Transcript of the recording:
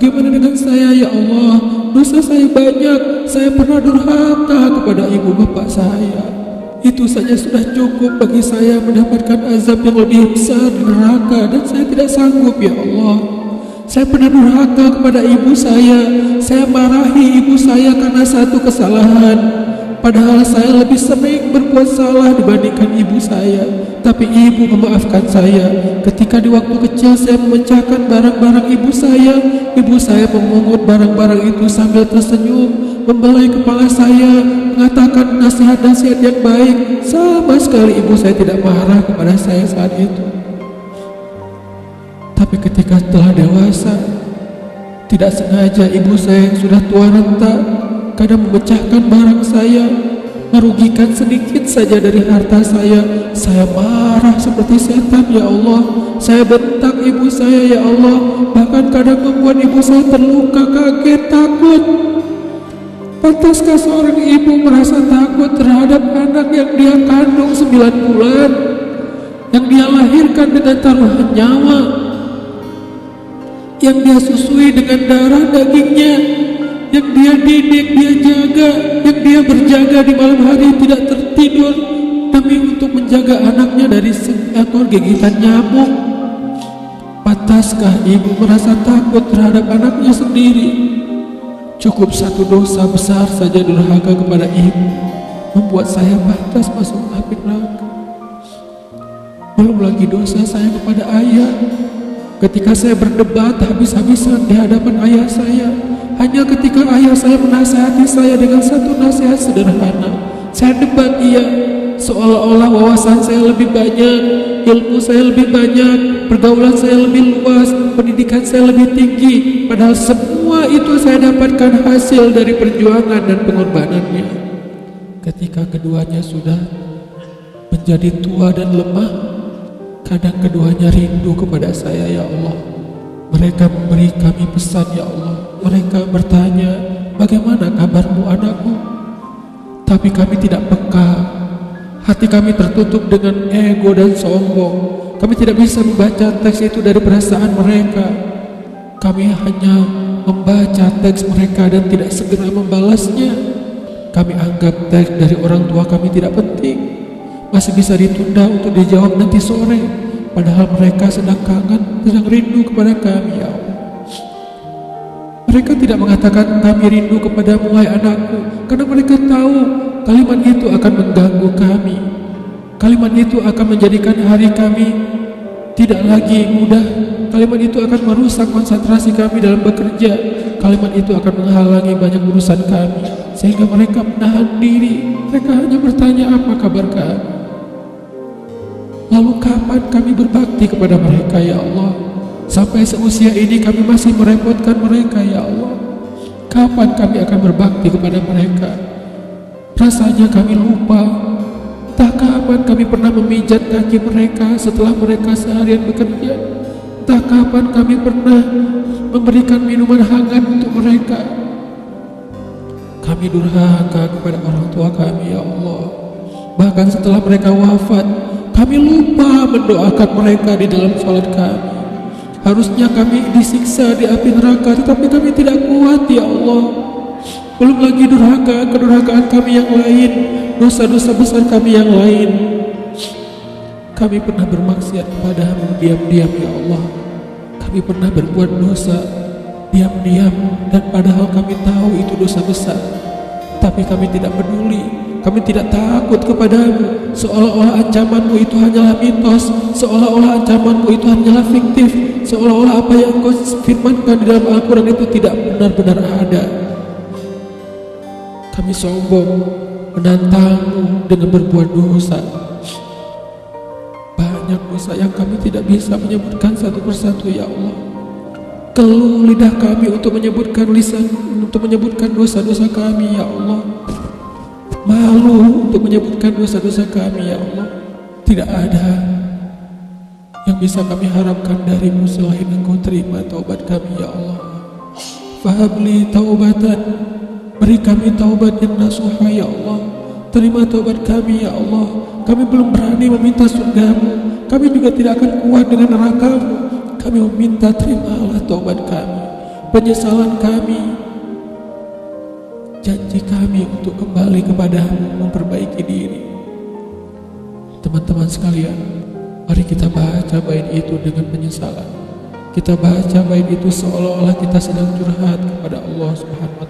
bagaimana dengan saya ya Allah? Dosa saya banyak, saya pernah durhaka kepada ibu bapak saya. Itu saja sudah cukup bagi saya mendapatkan azab yang lebih besar di neraka, dan saya tidak sanggup ya Allah. Saya pernah durhaka kepada ibu saya marahi ibu saya karena satu kesalahan. Padahal saya lebih sering berbuat salah dibandingkan ibu saya. Tapi ibu memaafkan saya. Ketika di waktu kecil saya memecahkan barang-barang ibu saya memungut barang-barang itu sambil tersenyum, membelai kepala saya, mengatakan nasihat-nasihat yang baik. Sama sekali ibu saya tidak marah kepada saya saat itu. Tapi ketika telah dewasa, tidak sengaja ibu saya yang sudah tua renta kadang memecahkan barang saya, merugikan sedikit saja dari harta saya marah seperti setan ya Allah. Saya bentak ibu saya ya Allah, bahkan kadang membuat ibu saya terluka, kaget, takut. Pantaskah seorang ibu merasa takut terhadap anak yang dia kandung 9 bulan, yang dia lahirkan dengan taruhan nyawa, yang dia susui dengan darah dagingnya, yang dia didik, dia jaga, yang dia berjaga di malam hari tidak tertidur demi untuk menjaga anaknya dari seekor gigitan nyamuk? Pantaskah ibu merasa takut terhadap anaknya sendiri? Cukup satu dosa besar saja durhaka kepada ibu membuat saya pantas masuk api neraka. Belum lagi dosa saya kepada ayah. Ketika saya berdebat habis-habisan di hadapan ayah saya, hanya ketika ayah saya menasihati saya dengan satu nasihat sederhana, saya debat dia, seolah-olah wawasan saya lebih banyak, ilmu saya lebih banyak, pergaulan saya lebih luas, pendidikan saya lebih tinggi. Padahal semua itu saya dapatkan hasil dari perjuangan dan pengorbanannya. Ketika keduanya sudah menjadi tua dan lemah, kadang keduanya rindu kepada saya ya Allah. Mereka memberi kami pesan ya Allah. Mereka bertanya, bagaimana kabarmu anakku? Tapi kami tidak peka. Hati kami tertutup dengan ego dan sombong. Kami tidak bisa membaca teks itu dari perasaan mereka. Kami hanya membaca teks mereka dan tidak segera membalasnya. Kami anggap teks dari orang tua kami tidak penting, masih bisa ditunda untuk dijawab nanti sore. Padahal mereka sedang kangen, sedang rindu kepada kami ya Allah. Mereka tidak mengatakan kami rindu kepadamu hai anakku, karena mereka tahu kalimat itu akan mengganggu kami. Kalimat itu akan menjadikan hari kami tidak lagi mudah. Kalimat itu akan merusak konsentrasi kami dalam bekerja. Kalimat itu akan menghalangi banyak urusan kami, sehingga mereka menahan diri. Mereka hanya bertanya apa kabar kami. Lalu kapan kami berbakti kepada mereka ya Allah? Sampai seusia ini kami masih merepotkan mereka ya Allah. Kapan kami akan berbakti kepada mereka? Rasanya kami lupa. Entah kapan kami pernah memijat kaki mereka setelah mereka seharian bekerja. Entah kapan kami pernah memberikan minuman hangat untuk mereka. Kami durhaka kepada orang tua kami ya Allah. Bahkan setelah mereka wafat, kami lupa mendoakan mereka di dalam salat kami. Harusnya kami disiksa di api neraka, tetapi kami tidak kuat ya Allah. Belum lagi kedurhakaan kami yang lain, dosa-dosa besar kami yang lain. Kami pernah bermaksiat kepadamu diam-diam ya Allah. Kami pernah berbuat dosa diam-diam, dan padahal kami tahu itu dosa besar, tapi kami tidak peduli. Kami tidak takut kepadamu, seolah-olah ancamanmu itu hanyalah mitos, seolah-olah ancamanmu itu hanyalah fiktif, seolah-olah apa yang engkau firmankan di dalam Al-Quran itu tidak benar-benar ada. Kami sombong menantangmu dengan berbuat dosa. Banyak dosa yang kami tidak bisa menyebutkan satu persatu ya Allah. Keluh lidah kami untuk menyebutkan dosa-dosa kami ya Allah. Malu untuk menyebutkan dosa-dosa kami ya Allah. Tidak ada yang bisa kami harapkan darimu selain engkau terima taubat kami ya Allah. Fahabli taubatan, beri kami taubat yang nasuha ya Allah. Terima taubat kami ya Allah. Kami belum berani meminta surgamu, kami juga tidak akan kuat dengan nerakamu. Kami meminta terimalah taubat kami. penyesalan kami, janji kami untuk kembali kepadamu, memperbaiki diri. Teman-teman sekalian, mari kita baca bait itu dengan penyesalan. Kita baca bait itu seolah-olah kita sedang curhat kepada Allah Subhanahu wa